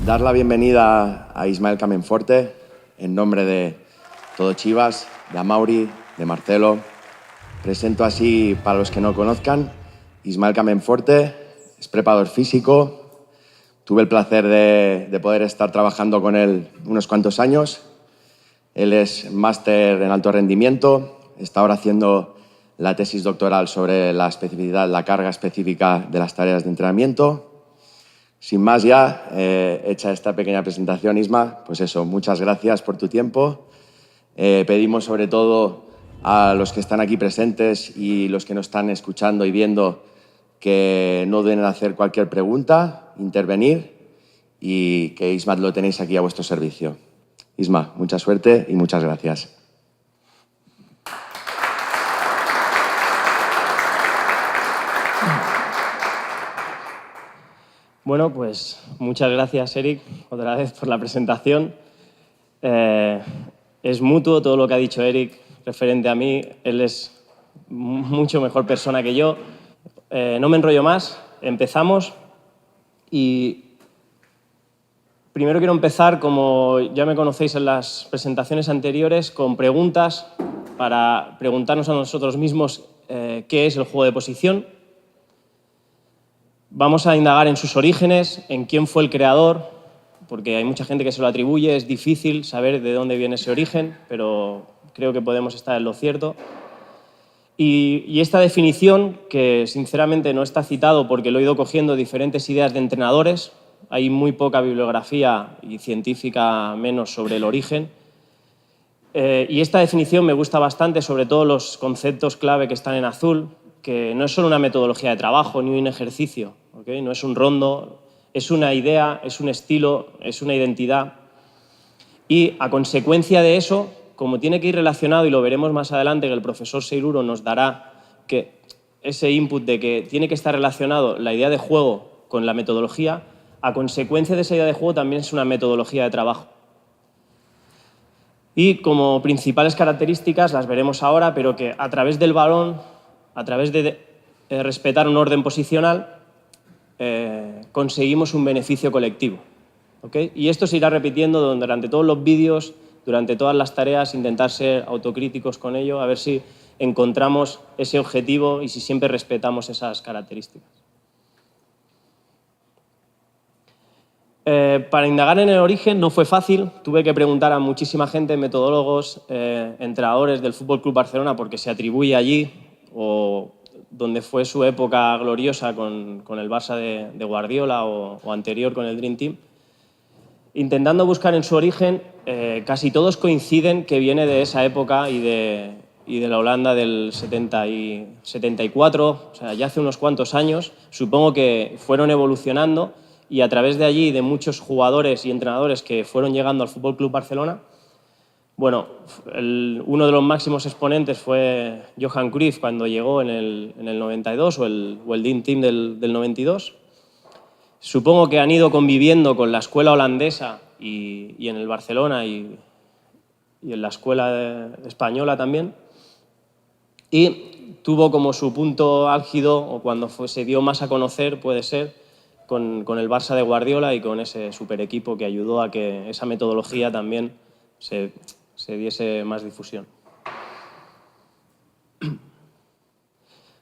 Dar la bienvenida a Ismael Camenforte en nombre de todo Chivas, de Amaury, de Marcelo. Presento así, para los que no conozcan, Ismael Camenforte es preparador físico. Tuve el placer de poder estar trabajando con él unos cuantos años. Él es máster en alto rendimiento, está ahora haciendo la tesis doctoral sobre la especificidad, la carga específica de las tareas de entrenamiento. Sin más ya, hecha esta pequeña presentación, Isma, pues eso, muchas gracias por tu tiempo. Pedimos sobre todo a los que están aquí presentes y los que nos están escuchando y viendo que no deben hacer cualquier pregunta, intervenir y que Isma lo tenéis aquí a vuestro servicio. Isma, mucha suerte y muchas gracias. Bueno, pues muchas gracias, Eric, otra vez por la presentación. Es mutuo todo lo que ha dicho Eric referente a mí. Él es mucho mejor persona que yo. No me enrollo más, empezamos. Y primero quiero empezar, como ya me conocéis en las presentaciones anteriores, con preguntas para preguntarnos a nosotros mismos qué es el juego de posición. Vamos a indagar en sus orígenes, en quién fue el creador, porque hay mucha gente que se lo atribuye, es difícil saber de dónde viene ese origen, pero creo que podemos estar en lo cierto. Y esta definición, que sinceramente no está citado porque lo he ido cogiendo diferentes ideas de entrenadores, hay muy poca bibliografía y científica menos sobre el origen, y esta definición me gusta bastante, sobre todo los conceptos clave que están en azul, que no es solo una metodología de trabajo ni un ejercicio, ¿okay? No es un rondo, es una idea, es un estilo, es una identidad. Y a consecuencia de eso, como tiene que ir relacionado, y lo veremos más adelante, que el profesor Seiruro nos dará que ese input de que tiene que estar relacionado la idea de juego con la metodología, a consecuencia de esa idea de juego también es una metodología de trabajo. Y como principales características las veremos ahora, pero que a través del balón, a través de respetar un orden posicional, conseguimos un beneficio colectivo. ¿Okay? Y esto se irá repitiendo durante todos los vídeos, durante todas las tareas, intentar ser autocríticos con ello, a ver si encontramos ese objetivo y si siempre respetamos esas características. Para indagar en el origen no fue fácil, tuve que preguntar a muchísima gente, metodólogos, entrenadores del Fútbol Club Barcelona, porque se atribuye allí, o donde fue su época gloriosa con el Barça de Guardiola o anterior con el Dream Team. Intentando buscar en su origen, casi todos coinciden que viene de esa época y de la Holanda del 74, o sea, ya hace unos cuantos años. Supongo que fueron evolucionando y a través de allí, de muchos jugadores y entrenadores que fueron llegando al Fútbol Club Barcelona, bueno, uno de los máximos exponentes fue Johan Cruyff cuando llegó en el 92 o el Dream Team del 92. Supongo que han ido conviviendo con la escuela holandesa y en el Barcelona y en la escuela española también. Y tuvo como su punto álgido, o cuando se dio más a conocer, puede ser, con el Barça de Guardiola y con ese super equipo que ayudó a que esa metodología también se diese más difusión.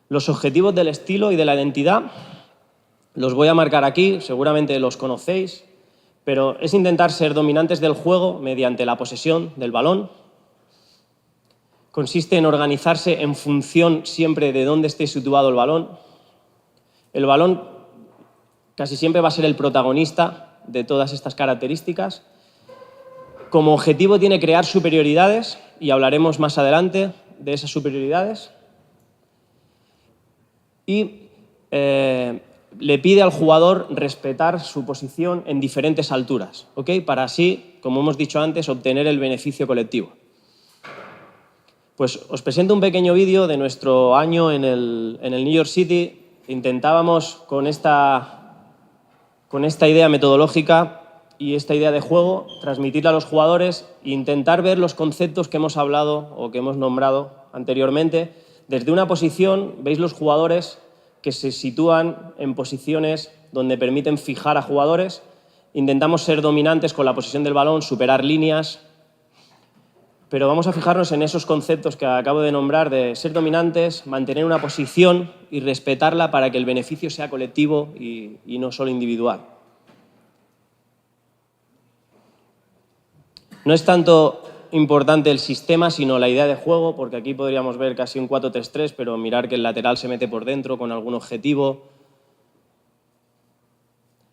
Los objetivos del estilo y de la identidad los voy a marcar aquí, seguramente los conocéis, pero es intentar ser dominantes del juego mediante la posesión del balón. Consiste en organizarse en función siempre de dónde esté situado el balón. El balón casi siempre va a ser el protagonista de todas estas características. Como objetivo tiene crear superioridades, y hablaremos más adelante de esas superioridades. Y le pide al jugador respetar su posición en diferentes alturas, ¿okay? Para así, como hemos dicho antes, obtener el beneficio colectivo. Pues os presento un pequeño vídeo de nuestro año en el New York City. Intentábamos con esta idea metodológica y esta idea de juego transmitirla a los jugadores e intentar ver los conceptos que hemos hablado o que hemos nombrado anteriormente. Desde una posición, veis los jugadores que se sitúan en posiciones donde permiten fijar a jugadores, Intentamos ser dominantes con la posesión del balón, superar líneas, pero vamos a fijarnos en esos conceptos que acabo de nombrar de ser dominantes, mantener una posición y respetarla para que el beneficio sea colectivo y no solo individual. No es tanto importante el sistema, sino la idea de juego, porque aquí podríamos ver casi un 4-3-3, pero mirar que el lateral se mete por dentro con algún objetivo.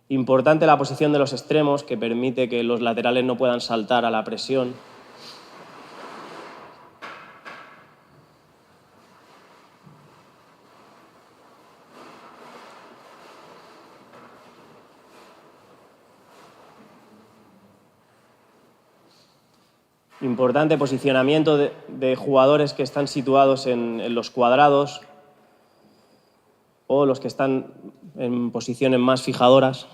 Importante la posición de los extremos, que permite que los laterales no puedan saltar a la presión. Importante posicionamiento de jugadores que están situados en los cuadrados o los que están en posiciones más fijadoras.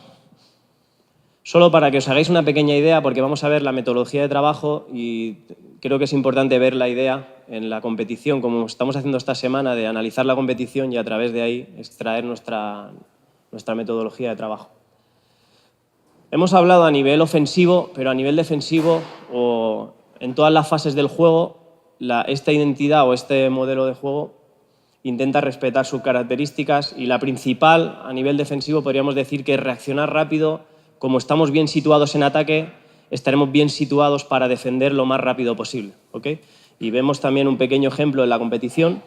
Solo para que os hagáis una pequeña idea, porque vamos a ver la metodología de trabajo y creo que es importante ver la idea en la competición, como estamos haciendo esta semana, de analizar la competición y a través de ahí extraer nuestra metodología de trabajo. Hemos hablado a nivel ofensivo, pero a nivel defensivo o en todas las fases del juego, esta identidad o este modelo de juego intenta respetar sus características y la principal a nivel defensivo podríamos decir que es reaccionar rápido. Como estamos bien situados en ataque, estaremos bien situados para defender lo más rápido posible, ¿ok? Y vemos también un pequeño ejemplo en la competición.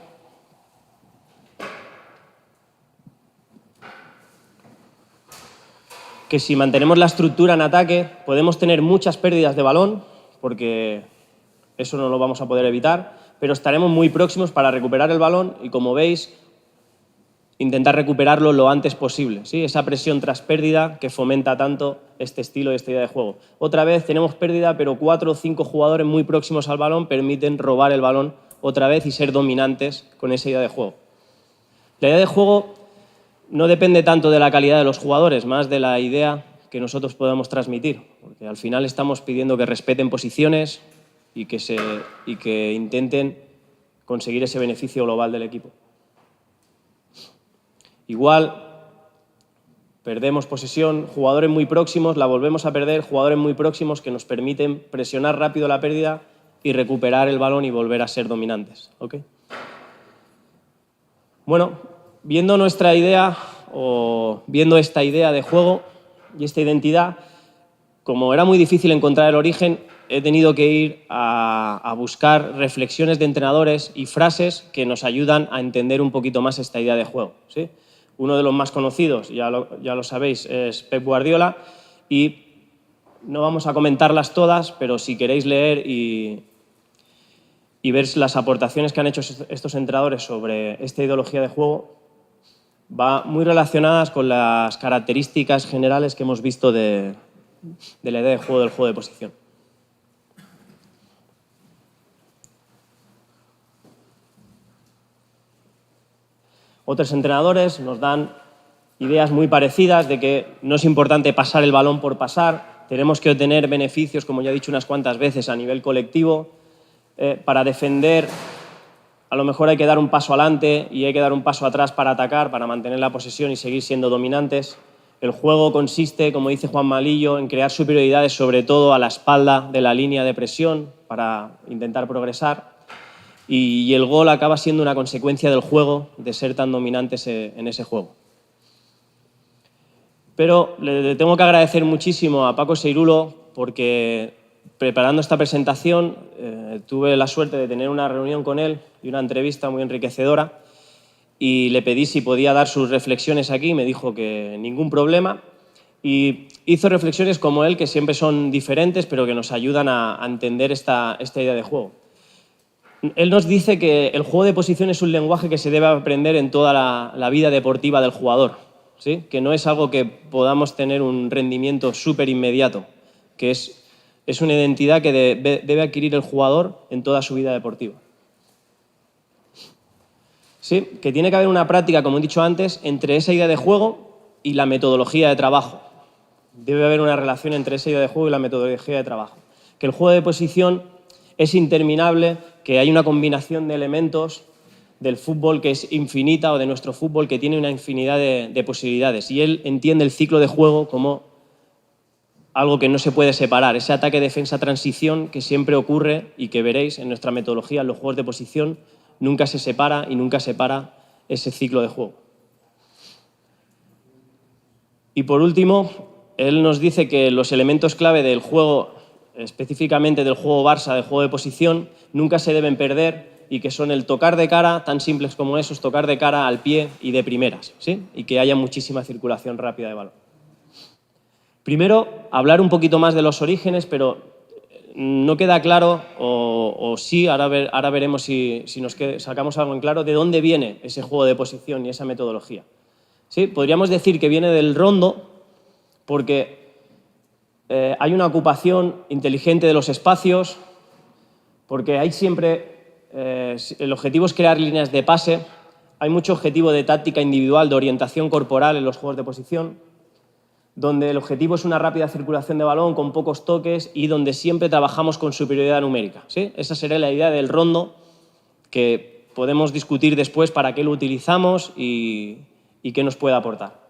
Que si mantenemos la estructura en ataque, podemos tener muchas pérdidas de balón, porque eso no lo vamos a poder evitar, pero estaremos muy próximos para recuperar el balón y, como veis, intentar recuperarlo lo antes posible, ¿sí? Esa presión tras pérdida que fomenta tanto este estilo y esta idea de juego. Otra vez tenemos pérdida, pero 4 o 5 jugadores muy próximos al balón permiten robar el balón otra vez y ser dominantes con esa idea de juego. La idea de juego no depende tanto de la calidad de los jugadores, más de la idea que nosotros podamos transmitir, porque al final estamos pidiendo que respeten posiciones y que intenten conseguir ese beneficio global del equipo. Igual, perdemos posesión, jugadores muy próximos, la volvemos a perder, jugadores muy próximos que nos permiten presionar rápido la pérdida y recuperar el balón y volver a ser dominantes, ¿ok? Bueno, viendo nuestra idea o viendo esta idea de juego y esta identidad, como era muy difícil encontrar el origen, he tenido que ir a buscar reflexiones de entrenadores y frases que nos ayudan a entender un poquito más esta idea de juego, ¿sí? Uno de los más conocidos, ya lo sabéis, es Pep Guardiola, y no vamos a comentarlas todas, pero si queréis leer y ver las aportaciones que han hecho estos entrenadores sobre esta ideología de juego, va muy relacionadas con las características generales que hemos visto de la idea de juego, del juego de posición. Otros entrenadores nos dan ideas muy parecidas de que no es importante pasar el balón por pasar, tenemos que obtener beneficios, como ya he dicho unas cuantas veces, a nivel colectivo. Para defender, a lo mejor hay que dar un paso adelante y hay que dar un paso atrás para atacar, para mantener la posesión y seguir siendo dominantes. El juego consiste, como dice Juan Malillo, en crear superioridades sobre todo a la espalda de la línea de presión para intentar progresar. Y el gol acaba siendo una consecuencia del juego, de ser tan dominantes en ese juego. Pero le tengo que agradecer muchísimo a Paco Seirulo porque preparando esta presentación tuve la suerte de tener una reunión con él y una entrevista muy enriquecedora y le pedí si podía dar sus reflexiones aquí, me dijo que ningún problema y hizo reflexiones como él que siempre son diferentes pero que nos ayudan a entender esta idea de juego. Él nos dice que el juego de posición es un lenguaje que se debe aprender en toda la vida deportiva del jugador, ¿sí? Que no es algo que podamos tener un rendimiento súper inmediato, que es una identidad que debe adquirir el jugador en toda su vida deportiva. Sí, que tiene que haber una práctica, como he dicho antes, entre esa idea de juego y la metodología de trabajo. Debe haber una relación entre esa idea de juego y la metodología de trabajo. Que el juego de posición es interminable, que hay una combinación de elementos del fútbol que es infinita o de nuestro fútbol que tiene una infinidad de posibilidades. Y él entiende el ciclo de juego como algo que no se puede separar, ese ataque-defensa-transición que siempre ocurre y que veréis en nuestra metodología, en los juegos de posición, nunca se separa y nunca se para ese ciclo de juego. Y por último, él nos dice que los elementos clave del juego, específicamente del juego Barça, del juego de posición, nunca se deben perder y que son el tocar de cara, tan simples como esos, tocar de cara al pie y de primeras, ¿sí? Y que haya muchísima circulación rápida de balón. Primero, hablar un poquito más de los orígenes, pero no queda claro, o sí, ahora veremos si sacamos algo en claro, de dónde viene ese juego de posición y esa metodología. ¿Sí? Podríamos decir que viene del rondo porque hay una ocupación inteligente de los espacios, porque hay siempre, el objetivo es crear líneas de pase, hay mucho objetivo de táctica individual, de orientación corporal en los juegos de posición, donde el objetivo es una rápida circulación de balón con pocos toques y donde siempre trabajamos con superioridad numérica, ¿sí? Esa sería la idea del rondo, que podemos discutir después para qué lo utilizamos y qué nos puede aportar.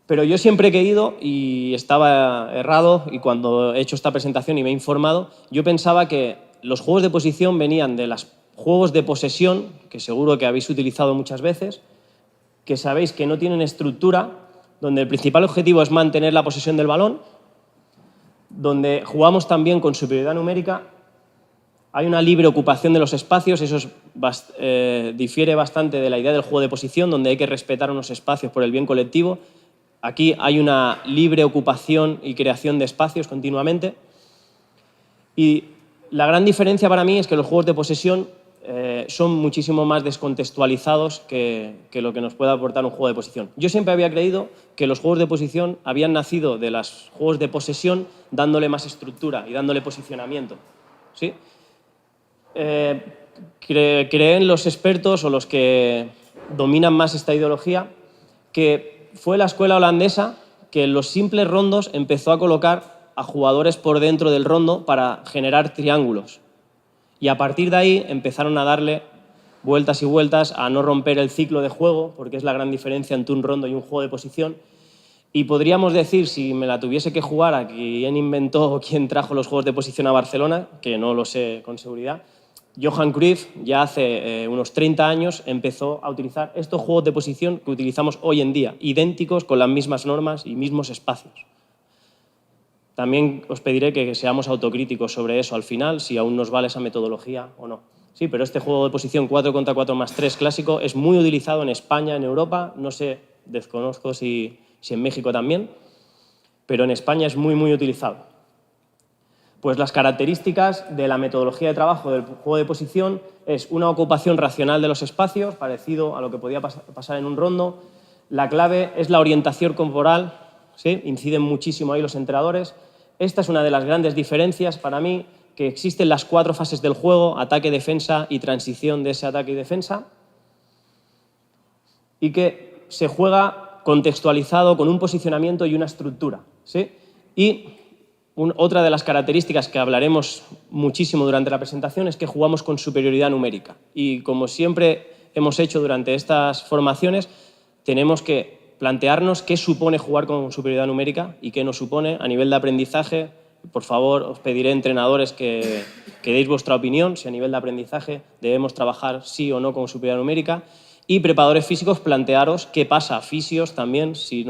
Pero yo siempre he creído, y estaba errado, y cuando he hecho esta presentación y me he informado, yo pensaba que los juegos de posición venían de los juegos de posesión, que seguro que habéis utilizado muchas veces, que sabéis que no tienen estructura, donde el principal objetivo es mantener la posesión del balón, donde jugamos también con superioridad numérica, hay una libre ocupación de los espacios, eso difiere bastante de la idea del juego de posición, donde hay que respetar unos espacios por el bien colectivo. Aquí hay una libre ocupación y creación de espacios continuamente. Y la gran diferencia para mí es que los juegos de posesión son muchísimo más descontextualizados que lo que nos puede aportar un juego de posición. Yo siempre había creído que los juegos de posición habían nacido de los juegos de posesión dándole más estructura y dándole posicionamiento, ¿sí? Creen los expertos o los que dominan más esta ideología que fue la escuela holandesa que en los simples rondos empezó a colocar a jugadores por dentro del rondo para generar triángulos. Y a partir de ahí empezaron a darle vueltas y vueltas a no romper el ciclo de juego, porque es la gran diferencia entre un rondo y un juego de posición. Y podríamos decir, si me la tuviese que jugar a quién inventó o quién trajo los juegos de posición a Barcelona, que no lo sé con seguridad, Johan Cruyff ya hace unos 30 años empezó a utilizar estos juegos de posición que utilizamos hoy en día, idénticos, con las mismas normas y mismos espacios. También os pediré que seamos autocríticos sobre eso al final, si aún nos vale esa metodología o no. Sí, pero este juego de posición 4 contra 4 más 3 clásico es muy utilizado en España, en Europa, no sé, desconozco si en México también, pero en España es muy, muy utilizado. Pues las características de la metodología de trabajo del juego de posición es una ocupación racional de los espacios, parecido a lo que podía pasar en un rondo. La clave es la orientación corporal, ¿sí? Inciden muchísimo ahí los entrenadores. Esta es una de las grandes diferencias para mí, que existen las 4 fases del juego, ataque, defensa y transición de ese ataque y defensa, y que se juega contextualizado con un posicionamiento y una estructura, ¿sí? Y otra de las características que hablaremos muchísimo durante la presentación es que jugamos con superioridad numérica. Y como siempre hemos hecho durante estas formaciones, tenemos que plantearnos qué supone jugar con superioridad numérica y qué nos supone a nivel de aprendizaje. Por favor, os pediré, entrenadores, que deis vuestra opinión, si a nivel de aprendizaje debemos trabajar sí o no con superioridad numérica. Y preparadores físicos, plantearos qué pasa, fisios también, si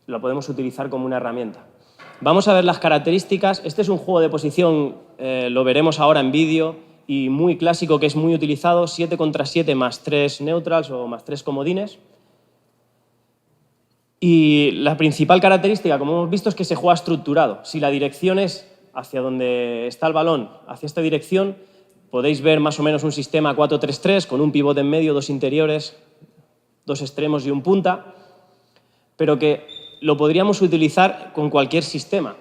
lo podemos utilizar como una herramienta. Vamos a ver las características. Este es un juego de posición, lo veremos ahora en vídeo, y muy clásico, que es muy utilizado, 7 contra 7 más 3 neutrals o más 3 comodines. Y la principal característica, como hemos visto, es que se juega estructurado. Si la dirección es hacia donde está el balón, hacia esta dirección, podéis ver más o menos un sistema 4-3-3 con un pivote en medio, 2 interiores, 2 extremos y un punta, pero que lo podríamos utilizar con cualquier sistema,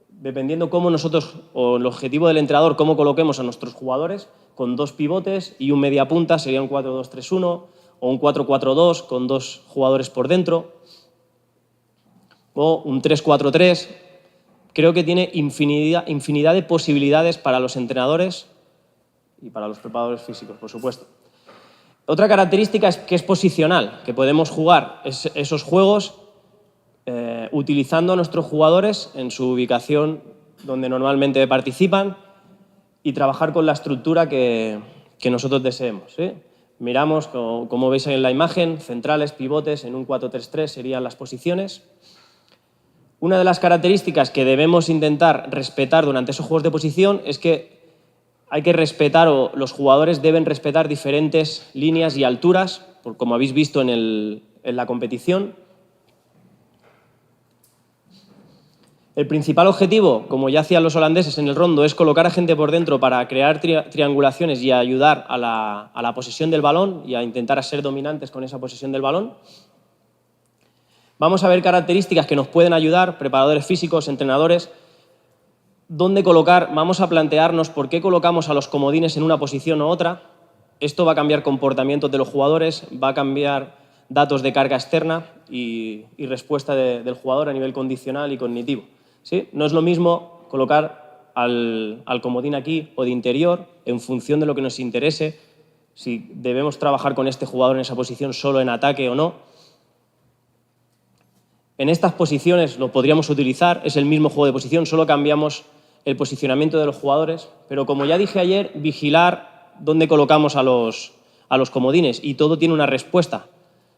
dependiendo cómo nosotros, o el objetivo del entrenador, cómo coloquemos a nuestros jugadores, con 2 pivotes y un media punta, sería un 4-2-3-1 o un 4-4-2 con 2 jugadores por dentro, o un 3-4-3. Creo que tiene infinidad de posibilidades para los entrenadores y para los preparadores físicos, por supuesto. Otra característica es que es posicional, que podemos jugar esos juegos utilizando a nuestros jugadores en su ubicación donde normalmente participan y trabajar con la estructura que nosotros deseemos, ¿sí? Miramos, como veis en la imagen, centrales, pivotes, en un 4-3-3 serían las posiciones. Una de las características que debemos intentar respetar durante esos juegos de posición es que hay que respetar, o los jugadores deben respetar diferentes líneas y alturas, como habéis visto en la competición. El principal objetivo, como ya hacían los holandeses en el rondo, es colocar a gente por dentro para crear triangulaciones y ayudar a la posesión del balón y a intentar ser dominantes con esa posesión del balón. Vamos a ver características que nos pueden ayudar, preparadores físicos, entrenadores, dónde colocar. Vamos a plantearnos por qué colocamos a los comodines en una posición u otra. Esto va a cambiar comportamientos de los jugadores, va a cambiar datos de carga externa y respuesta del jugador a nivel condicional y cognitivo, ¿sí? No es lo mismo colocar al comodín aquí o de interior en función de lo que nos interese, si debemos trabajar con este jugador en esa posición solo en ataque o no. En estas posiciones lo podríamos utilizar, es el mismo juego de posición, solo cambiamos el posicionamiento de los jugadores, pero como ya dije ayer, vigilar dónde colocamos a los comodines, y todo tiene una respuesta.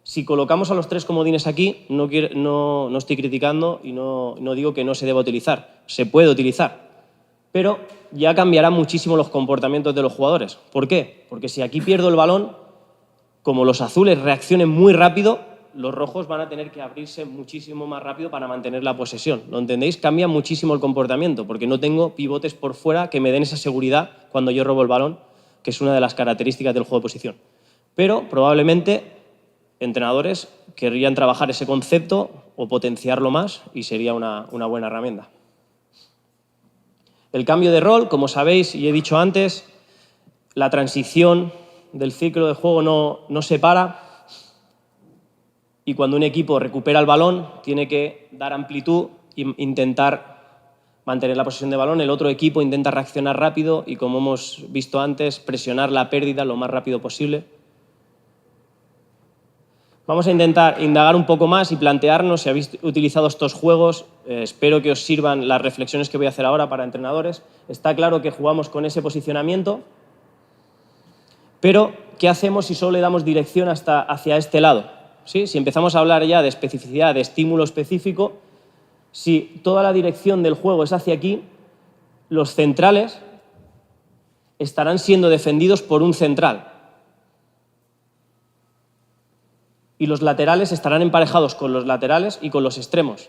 Si colocamos a los 3 comodines aquí, no estoy criticando y no digo que no se deba utilizar, se puede utilizar, pero ya cambiarán muchísimo los comportamientos de los jugadores. ¿Por qué? Porque si aquí pierdo el balón, como los azules reaccionen muy rápido, los rojos van a tener que abrirse muchísimo más rápido para mantener la posesión. ¿Lo entendéis? Cambia muchísimo el comportamiento, porque no tengo pivotes por fuera que me den esa seguridad cuando yo robo el balón, que es una de las características del juego de posición. Pero probablemente entrenadores querrían trabajar ese concepto o potenciarlo más, y sería una buena herramienta. El cambio de rol, como sabéis y he dicho antes, la transición del ciclo de juego no se para. Y cuando un equipo recupera el balón, tiene que dar amplitud e intentar mantener la posesión de balón. El otro equipo intenta reaccionar rápido y, como hemos visto antes, presionar la pérdida lo más rápido posible. Vamos a intentar indagar un poco más y plantearnos si habéis utilizado estos juegos. Espero que os sirvan las reflexiones que voy a hacer ahora para entrenadores. Está claro que jugamos con ese posicionamiento, pero ¿qué hacemos si solo le damos dirección hacia este lado? ¿Sí? Si empezamos a hablar ya de especificidad, de estímulo específico, si toda la dirección del juego es hacia aquí, los centrales estarán siendo defendidos por un central y los laterales estarán emparejados con los laterales y con los extremos.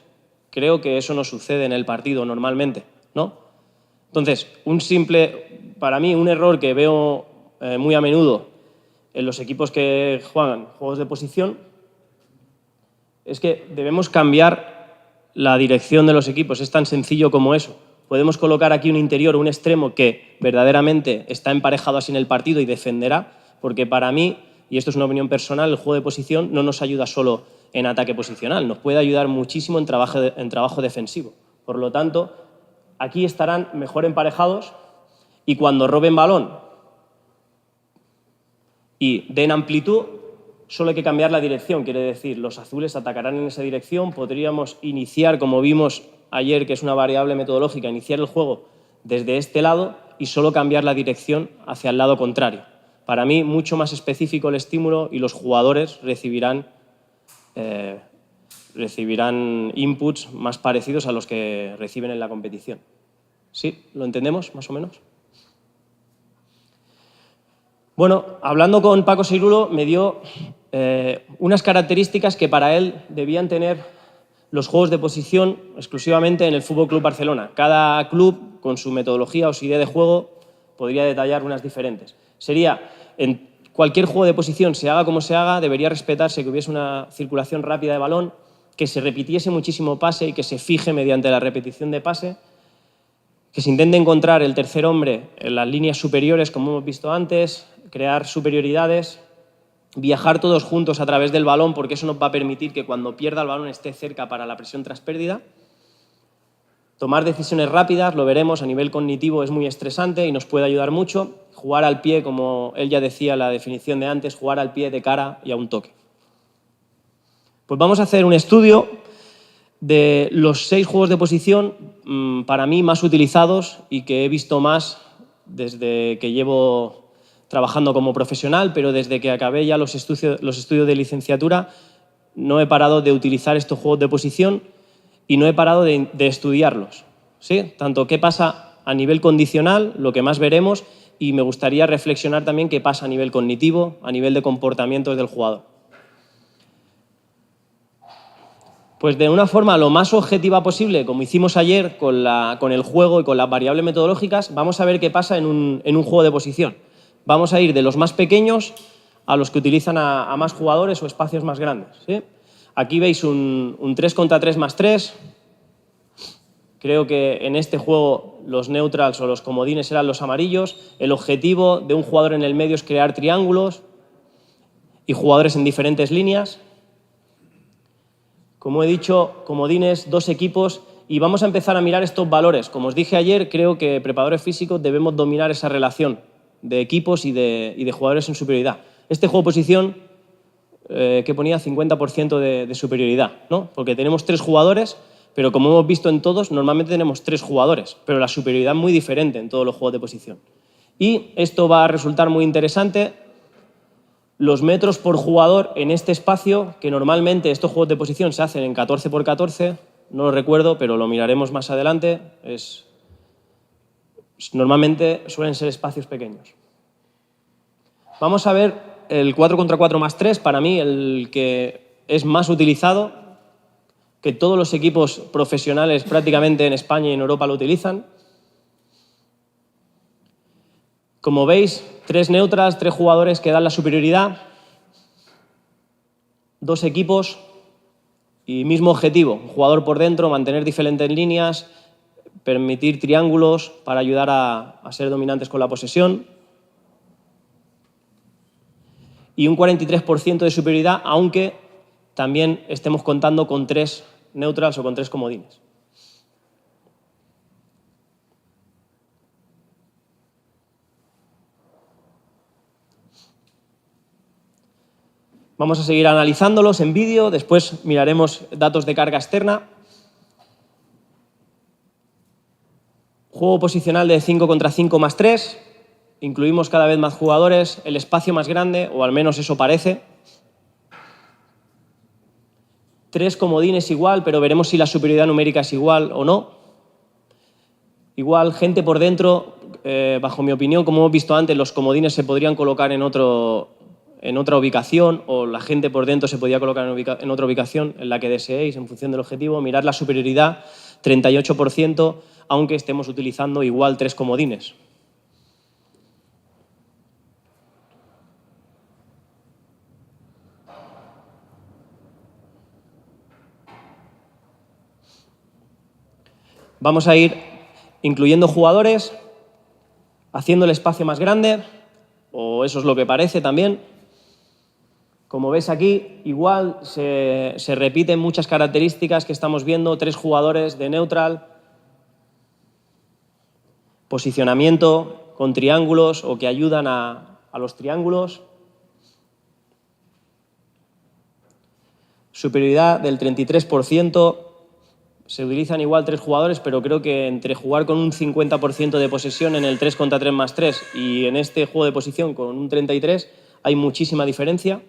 Creo que eso no sucede en el partido normalmente, ¿no? Entonces, para mí, un error que veo muy a menudo en los equipos que juegan juegos de posición es que debemos cambiar la dirección de los equipos. Es tan sencillo como eso. Podemos colocar aquí un interior o un extremo que verdaderamente está emparejado así en el partido y defenderá, porque para mí, y esto es una opinión personal, el juego de posición no nos ayuda solo en ataque posicional, nos puede ayudar muchísimo en trabajo defensivo. Por lo tanto, aquí estarán mejor emparejados y cuando roben balón y den amplitud, solo hay que cambiar la dirección, quiere decir, los azules atacarán en esa dirección, podríamos iniciar, como vimos ayer, que es una variable metodológica, iniciar el juego desde este lado y solo cambiar la dirección hacia el lado contrario. Para mí, mucho más específico el estímulo y los jugadores recibirán inputs más parecidos a los que reciben en la competición. ¿Sí? ¿Lo entendemos, más o menos? Bueno, hablando con Paco Seirulo, me dio unas características que para él debían tener los juegos de posición exclusivamente en el Fútbol Club Barcelona. Cada club, con su metodología o su idea de juego, podría detallar unas diferentes. Sería, en cualquier juego de posición, se haga como se haga, debería respetarse que hubiese una circulación rápida de balón, que se repitiese muchísimo pase y que se fije mediante la repetición de pase, que se intente encontrar el tercer hombre en las líneas superiores, como hemos visto antes, crear superioridades, viajar todos juntos a través del balón, porque eso nos va a permitir que cuando pierda el balón esté cerca para la presión tras pérdida. Tomar decisiones rápidas, lo veremos, a nivel cognitivo es muy estresante y nos puede ayudar mucho. Jugar al pie, como él ya decía la definición de antes, jugar al pie de cara y a un toque. Pues vamos a hacer un estudio De los 6 juegos de posición, para mí más utilizados y que he visto más desde que llevo trabajando como profesional, pero desde que acabé ya los estudios de licenciatura, no he parado de utilizar estos juegos de posición y no he parado de estudiarlos, ¿sí? Tanto qué pasa a nivel condicional, lo que más veremos, y me gustaría reflexionar también qué pasa a nivel cognitivo, a nivel de comportamientos del jugador. Pues de una forma lo más objetiva posible, como hicimos ayer con el juego y con las variables metodológicas, vamos a ver qué pasa en un juego de posición. Vamos a ir de los más pequeños a los que utilizan a más jugadores o espacios más grandes, ¿sí? Aquí veis un 3 contra 3 más 3. Creo que en este juego los neutrals o los comodines eran los amarillos. El objetivo de un jugador en el medio es crear triángulos y jugadores en diferentes líneas. Como he dicho, comodines, 2 equipos, y vamos a empezar a mirar estos valores. Como os dije ayer, creo que preparadores físicos debemos dominar esa relación de equipos y de jugadores en superioridad. Este juego de posición que ponía 50% de superioridad, ¿no? Porque tenemos 3 jugadores, pero como hemos visto en todos, normalmente tenemos 3 jugadores, pero la superioridad es muy diferente en todos los juegos de posición. Y esto va a resultar muy interesante. Los metros por jugador en este espacio, que normalmente estos juegos de posición se hacen en 14 por 14, no lo recuerdo, pero lo miraremos más adelante, normalmente suelen ser espacios pequeños. Vamos a ver el 4 contra 4 más 3, para mí el que es más utilizado, que todos los equipos profesionales prácticamente en España y en Europa lo utilizan. Como veis, 3 neutras, 3 jugadores que dan la superioridad, 2 equipos y mismo objetivo, un jugador por dentro, mantener diferentes líneas, permitir triángulos para ayudar a ser dominantes con la posesión. Y un 43% de superioridad, aunque también estemos contando con 3 neutrals o con 3 comodines. Vamos a seguir analizándolos en vídeo, después miraremos datos de carga externa. Juego posicional de 5 contra 5 más 3. Incluimos cada vez más jugadores, el espacio más grande, o al menos eso parece. 3 comodines igual, pero veremos si la superioridad numérica es igual o no. Igual, gente por dentro, bajo mi opinión, como hemos visto antes, los comodines se podrían colocar en otra ubicación, o la gente por dentro se podría colocar en otra ubicación en la que deseéis en función del objetivo. Mirad la superioridad, 38%, aunque estemos utilizando igual 3 comodines. Vamos a ir incluyendo jugadores, haciendo el espacio más grande, o eso es lo que parece también. Como ves aquí, igual se repiten muchas características que estamos viendo, 3 jugadores de neutral, posicionamiento con triángulos o que ayudan a los triángulos, superioridad del 33%, se utilizan igual 3 jugadores, pero creo que entre jugar con un 50% de posesión en el 3 contra 3 más 3 y en este juego de posición con un 33 hay muchísima diferencia.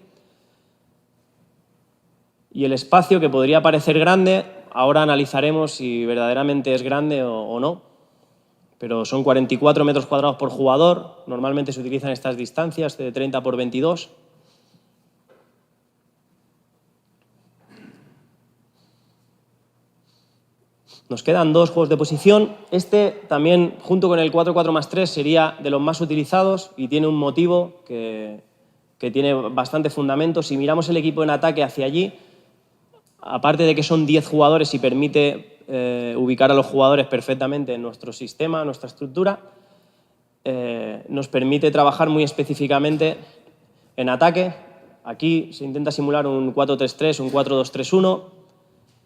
Y el espacio, que podría parecer grande, ahora analizaremos si verdaderamente es grande o no, pero son 44 metros cuadrados por jugador, normalmente se utilizan estas distancias de 30 por 22. Nos quedan 2 juegos de posición. Este también, junto con el 4-4 más 3, sería de los más utilizados y tiene un motivo que tiene bastante fundamento. Si miramos el equipo en ataque hacia allí, aparte de que son 10 jugadores y permite ubicar a los jugadores perfectamente en nuestro sistema, nuestra estructura, nos permite trabajar muy específicamente en ataque. Aquí se intenta simular un 4-3-3, un 4-2-3-1.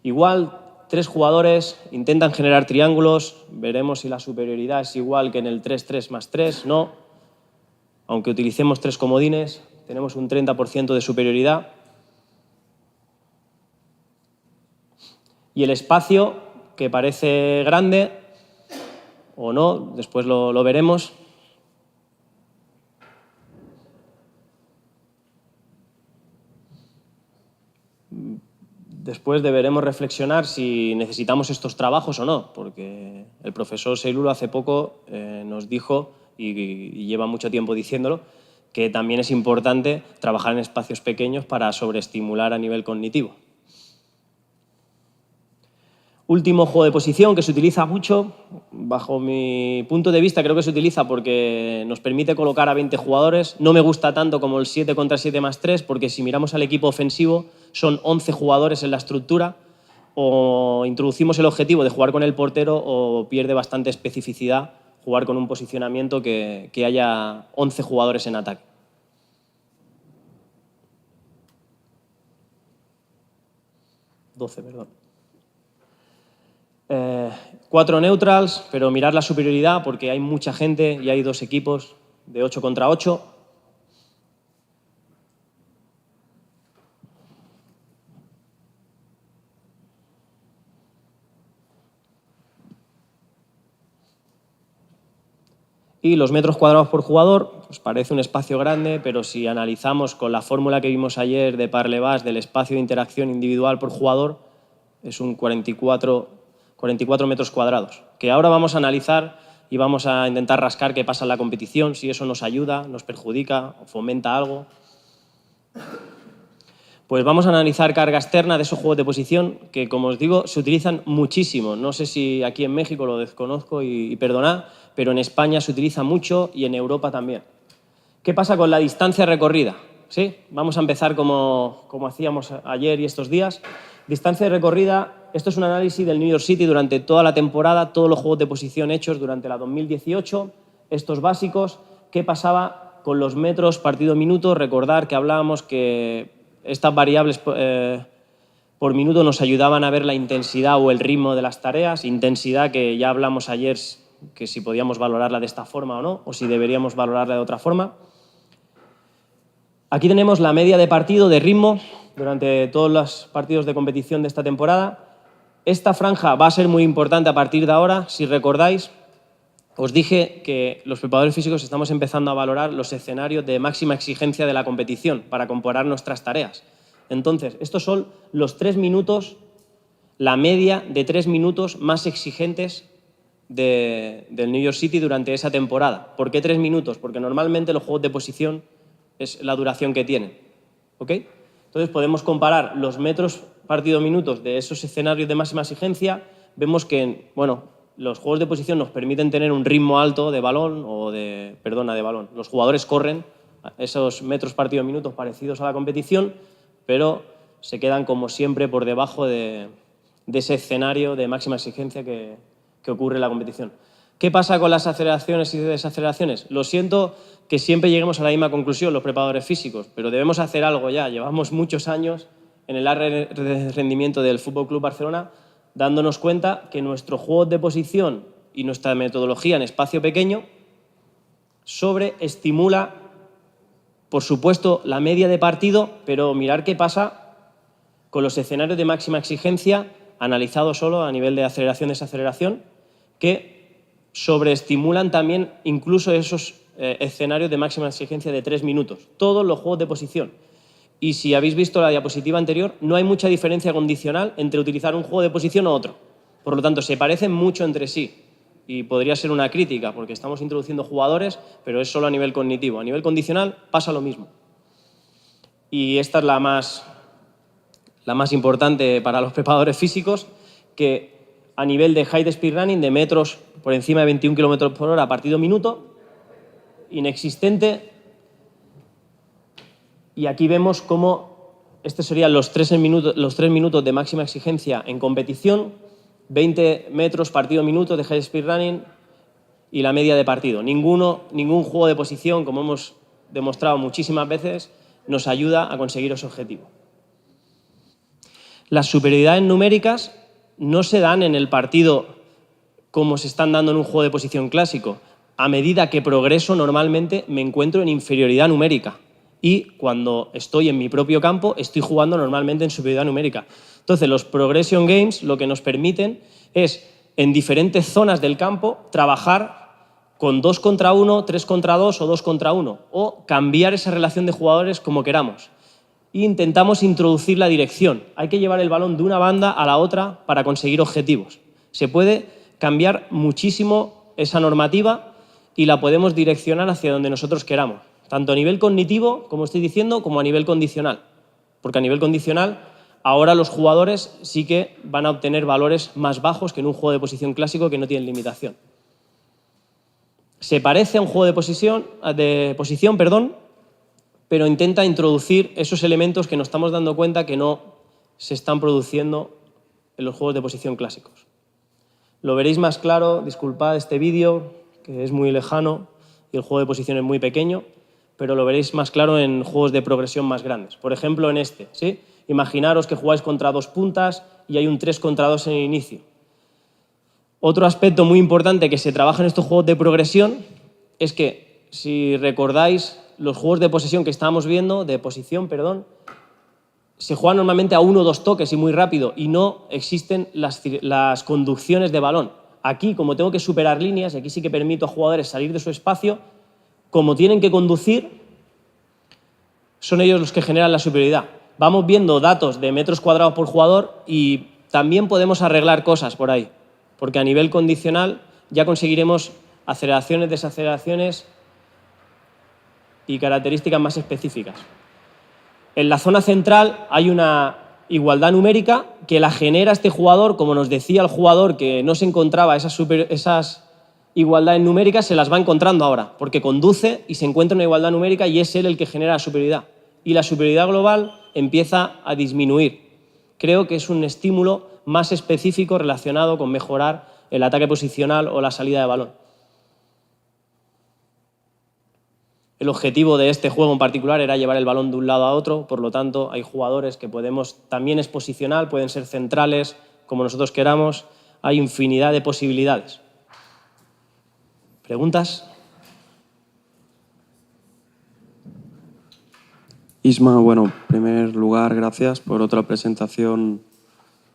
Igual, 3 jugadores intentan generar triángulos. Veremos si la superioridad es igual que en el 3-3 más 3. No. Aunque utilicemos 3 comodines, tenemos un 30% de superioridad. Y el espacio, que parece grande o no, después lo veremos. Después deberemos reflexionar si necesitamos estos trabajos o no, porque el profesor Seilulo hace poco nos dijo, y lleva mucho tiempo diciéndolo, que también es importante trabajar en espacios pequeños para sobreestimular a nivel cognitivo. Último juego de posición que se utiliza mucho, bajo mi punto de vista creo que se utiliza porque nos permite colocar a 20 jugadores. No me gusta tanto como el 7 contra 7 más 3, porque si miramos al equipo ofensivo son 11 jugadores en la estructura, o introducimos el objetivo de jugar con el portero o pierde bastante especificidad jugar con un posicionamiento que haya 11 jugadores en ataque. Perdón. 4 neutrals, pero mirar la superioridad porque hay mucha gente y hay 2 equipos de 8 contra 8. Y los metros cuadrados por jugador, pues parece un espacio grande, pero si analizamos con la fórmula que vimos ayer de Parlevas del espacio de interacción individual por jugador, es un 44 metros cuadrados, que ahora vamos a analizar y vamos a intentar rascar qué pasa en la competición, si eso nos ayuda, nos perjudica o fomenta algo. Pues vamos a analizar carga externa de esos juegos de posición que, como os digo, se utilizan muchísimo. No sé si aquí en México lo desconozco y perdonad, pero en España se utiliza mucho y en Europa también. ¿Qué pasa con la distancia recorrida? ¿Sí? Vamos a empezar como hacíamos ayer y estos días. Distancia recorrida, esto es un análisis del New York City durante toda la temporada, todos los juegos de posición hechos durante la 2018, estos básicos. ¿Qué pasaba con los metros partido-minuto? Recordar que hablábamos que estas variables por minuto nos ayudaban a ver la intensidad o el ritmo de las tareas, intensidad que ya hablamos ayer, que si podíamos valorarla de esta forma o no, o si deberíamos valorarla de otra forma. Aquí tenemos la media de partido, de ritmo, durante todos los partidos de competición de esta temporada. Esta franja va a ser muy importante a partir de ahora. Si recordáis, os dije que los preparadores físicos estamos empezando a valorar los escenarios de máxima exigencia de la competición para comparar nuestras tareas. Entonces, estos son los 3 minutos, la media de 3 minutos más exigentes del New York City durante esa temporada. ¿Por qué 3 minutos? Porque normalmente los juegos de posición es la duración que tienen. ¿Ok? Entonces podemos comparar los metros partido-minutos de esos escenarios de máxima exigencia. Vemos que, bueno, los juegos de posición nos permiten tener un ritmo alto de balón de balón. Los jugadores corren esos metros partido-minutos parecidos a la competición, pero se quedan como siempre por debajo de ese escenario de máxima exigencia que ocurre en la competición. ¿Qué pasa con las aceleraciones y desaceleraciones? Lo siento que siempre lleguemos a la misma conclusión los preparadores físicos, pero debemos hacer algo ya. Llevamos muchos años en el área de rendimiento del Fútbol Club Barcelona dándonos cuenta que nuestro juego de posición y nuestra metodología en espacio pequeño sobreestimula, por supuesto, la media de partido, pero mirar qué pasa con los escenarios de máxima exigencia analizados solo a nivel de aceleración-desaceleración, que sobreestimulan también incluso esos escenarios de máxima exigencia de 3 minutos. Todos los juegos de posición. Y si habéis visto la diapositiva anterior, no hay mucha diferencia condicional entre utilizar un juego de posición u otro. Por lo tanto, se parecen mucho entre sí. Y podría ser una crítica, porque estamos introduciendo jugadores, pero es solo a nivel cognitivo. A nivel condicional pasa lo mismo. Y esta es la más importante para los preparadores físicos, que a nivel de high speed running, de metros por encima de 21 km por hora partido-minuto, inexistente. Y aquí vemos cómo estos serían los 3 minutos de máxima exigencia en competición, 20 metros partido-minuto de high speed running y la media de partido. Ningún juego de posición, como hemos demostrado muchísimas veces, nos ayuda a conseguir ese objetivo. Las superioridades numéricas no se dan en el partido como se están dando en un juego de posición clásico. A medida que progreso, normalmente me encuentro en inferioridad numérica. Y cuando estoy en mi propio campo, estoy jugando normalmente en superioridad numérica. Entonces, los Progression Games lo que nos permiten es, en diferentes zonas del campo, trabajar con 2 contra 1, 3 contra 2 o 2 contra 1, o cambiar esa relación de jugadores como queramos. E intentamos introducir la dirección. Hay que llevar el balón de una banda a la otra para conseguir objetivos. Se puede cambiar muchísimo esa normativa y la podemos direccionar hacia donde nosotros queramos, tanto a nivel cognitivo, como estoy diciendo, como a nivel condicional. Porque a nivel condicional, ahora los jugadores sí que van a obtener valores más bajos que en un juego de posición clásico que no tienen limitación. Se parece a un juego de posición, pero intenta introducir esos elementos que nos estamos dando cuenta que no se están produciendo en los juegos de posición clásicos. Lo veréis más claro, disculpad este vídeo, que es muy lejano y el juego de posición es muy pequeño, pero lo veréis más claro en juegos de progresión más grandes. Por ejemplo, en este, ¿sí? Imaginaros que jugáis contra 2 puntas y hay un 3 contra 2 en el inicio. Otro aspecto muy importante que se trabaja en estos juegos de progresión es que, si recordáis, los juegos de posición que estábamos viendo, se juegan normalmente a 1 o 2 toques y muy rápido, y no existen las conducciones de balón. Aquí, como tengo que superar líneas, y aquí sí que permito a jugadores salir de su espacio, como tienen que conducir, son ellos los que generan la superioridad. Vamos viendo datos de metros cuadrados por jugador y también podemos arreglar cosas por ahí, porque a nivel condicional ya conseguiremos aceleraciones, desaceleraciones y características más específicas. En la zona central hay una igualdad numérica que la genera este jugador, como nos decía el jugador que no se encontraba esas igualdades numéricas, se las va encontrando ahora, porque conduce y se encuentra una igualdad numérica y es él el que genera la superioridad. Y la superioridad global empieza a disminuir. Creo que es un estímulo más específico relacionado con mejorar el ataque posicional o la salida de balón. El objetivo de este juego en particular era llevar el balón de un lado a otro, por lo tanto hay jugadores que también es posicional, pueden ser centrales, como nosotros queramos, hay infinidad de posibilidades. ¿Preguntas? Isma, bueno, en primer lugar, gracias por otra presentación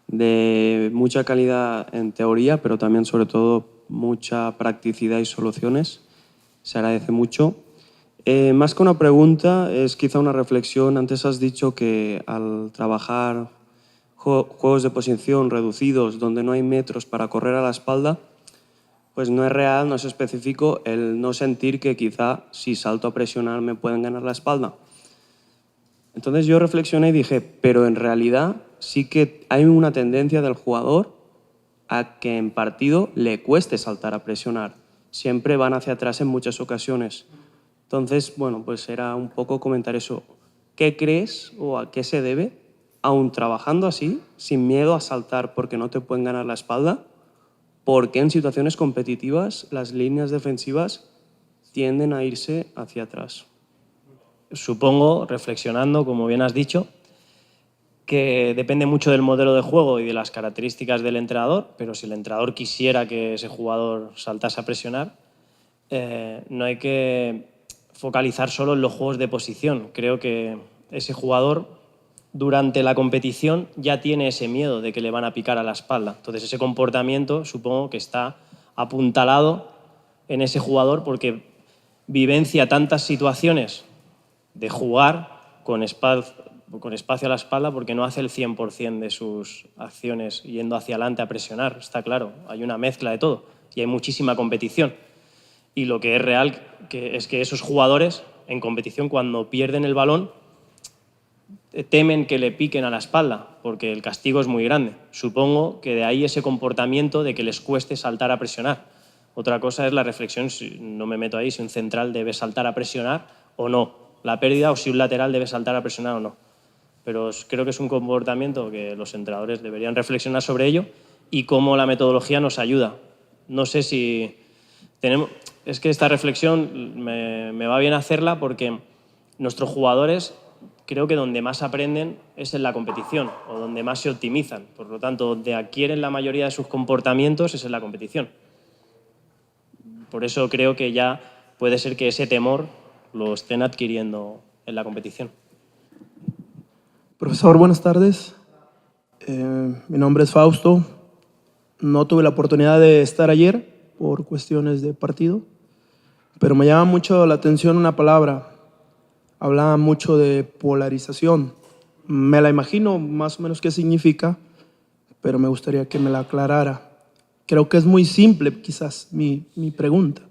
de mucha calidad en teoría, pero también, sobre todo, mucha practicidad y soluciones. Se agradece mucho. Más que una pregunta, es quizá una reflexión. Antes has dicho que al trabajar juegos de posición reducidos, donde no hay metros para correr a la espalda, pues no es real, no es específico el no sentir que quizá si salto a presionar me pueden ganar la espalda. Entonces yo reflexioné y dije, pero en realidad sí que hay una tendencia del jugador a que en partido le cueste saltar a presionar. Siempre van hacia atrás en muchas ocasiones. Entonces, bueno, pues era un poco comentar eso. ¿Qué crees o a qué se debe, aún trabajando así, sin miedo a saltar porque no te pueden ganar la espalda? ¿Por qué en situaciones competitivas las líneas defensivas tienden a irse hacia atrás? Supongo, reflexionando, como bien has dicho, que depende mucho del modelo de juego y de las características del entrenador, pero si el entrenador quisiera que ese jugador saltase a presionar, no hay que focalizar solo en los juegos de posición. Creo que ese jugador durante la competición ya tiene ese miedo de que le van a picar a la espalda. Entonces ese comportamiento supongo que está apuntalado en ese jugador porque vivencia tantas situaciones de jugar con espacio a la espalda porque no hace el 100% de sus acciones yendo hacia adelante a presionar. Está claro, hay una mezcla de todo y hay muchísima competición. Y lo que es real es que esos jugadores en competición, cuando pierden el balón, temen que le piquen a la espalda porque el castigo es muy grande. Supongo que de ahí ese comportamiento de que les cueste saltar a presionar. Otra cosa es la reflexión, no me meto ahí, si un central debe saltar a presionar o no, la pérdida, o si un lateral debe saltar a presionar o no. Pero creo que es un comportamiento que los entrenadores deberían reflexionar sobre ello y cómo la metodología nos ayuda. No sé si tenemos... Es que esta reflexión me va bien hacerla porque nuestros jugadores creo que donde más aprenden es en la competición o donde más se optimizan. Por lo tanto, donde adquieren la mayoría de sus comportamientos es en la competición. Por eso creo que ya puede ser que ese temor lo estén adquiriendo en la competición. Profesor, buenas tardes. Mi nombre es Fausto. No tuve la oportunidad de estar ayer por cuestiones de partido, pero me llama mucho la atención una palabra. Hablaba mucho de polarización. Me la imagino más o menos qué significa, pero me gustaría que me la aclarara. Creo que es muy simple, quizás, mi pregunta.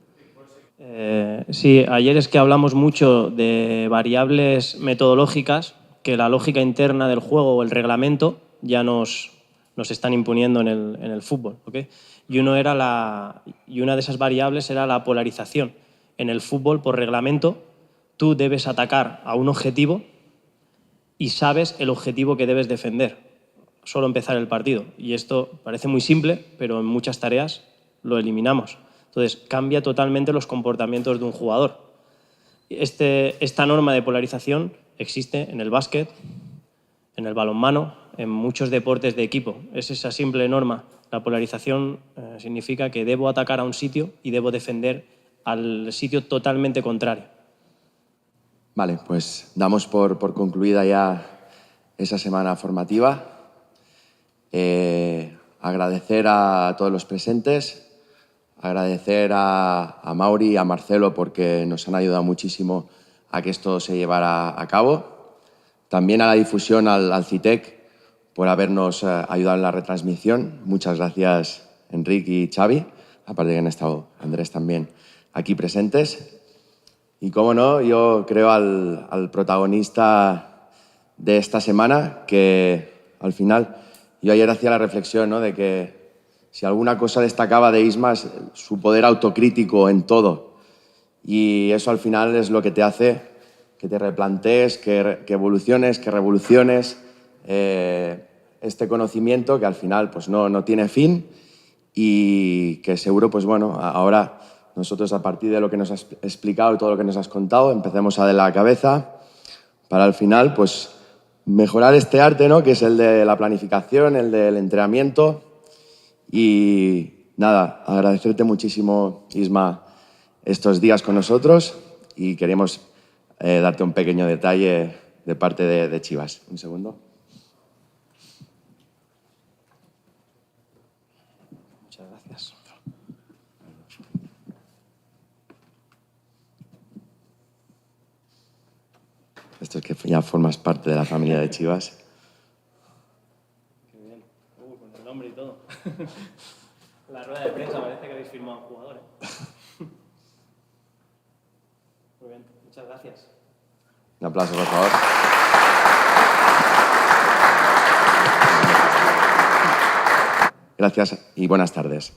Sí, ayer es que hablamos mucho de variables metodológicas que la lógica interna del juego o el reglamento ya nos están imponiendo en el fútbol. ¿Okay? Y una de esas variables era la polarización. En el fútbol, por reglamento, tú debes atacar a un objetivo y sabes el objetivo que debes defender. Solo empezar el partido. Y esto parece muy simple, pero en muchas tareas lo eliminamos. Entonces, cambia totalmente los comportamientos de un jugador. Esta norma de polarización existe en el básquet, en el balonmano, en muchos deportes de equipo. Es esa simple norma. La polarización significa que debo atacar a un sitio y debo defender al sitio totalmente contrario. Vale, pues damos por concluida ya esa semana formativa. Agradecer a todos los presentes, agradecer a Mauri y a Marcelo porque nos han ayudado muchísimo a que esto se llevara a cabo. También a la difusión, al CITEC, por habernos ayudado en la retransmisión. Muchas gracias, Enrique y Xavi, aparte de que han estado Andrés también aquí presentes. Y cómo no, yo creo al protagonista de esta semana, que al final, yo ayer hacía la reflexión, ¿no?, de que si alguna cosa destacaba de Isma es su poder autocrítico en todo. Y eso al final es lo que te hace que te replantees, que evoluciones, que revoluciones este conocimiento que al final pues no tiene fin y que seguro, pues bueno, ahora nosotros a partir de lo que nos has explicado y todo lo que nos has contado, empecemos a de la cabeza para al final pues mejorar este arte, ¿no?, que es el de la planificación, el del entrenamiento. Y nada, agradecerte muchísimo, Isma, estos días con nosotros y queremos darte un pequeño detalle de parte de Chivas. Un segundo. Muchas gracias. Esto es que ya formas parte de la familia de Chivas. Qué bien. Con el nombre y todo. La rueda de prensa parece que habéis firmado jugadores. Muy bien, muchas gracias. Un aplauso, por favor. Gracias y buenas tardes.